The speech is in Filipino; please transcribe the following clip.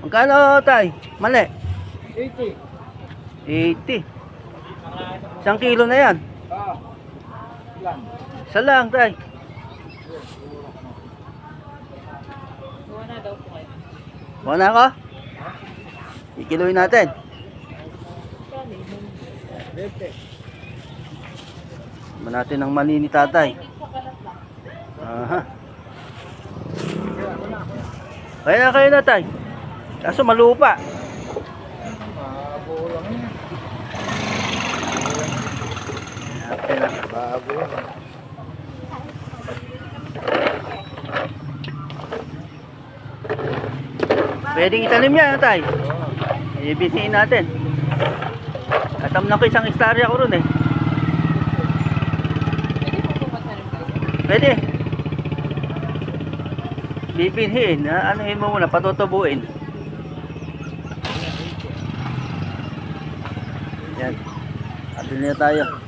Magkano tay? Mali. 80. 80. Isang kilo na yan. Lang. Isa lang tay. Buwan na ako? Ikiluin natin. 20. Iba natin ang mani ni tatay. Aha. Kaya na kayo na tay. Kaso malupa. Bago lang yan. Okay na. Bago yan. Pwedeng italim yan tay. Ibisiin natin. Atam na ko isang istorya ko ron eh. Pwede. Bibinhin. Anuhin mo muna. Patutubuin. Yan. Abili na tayo.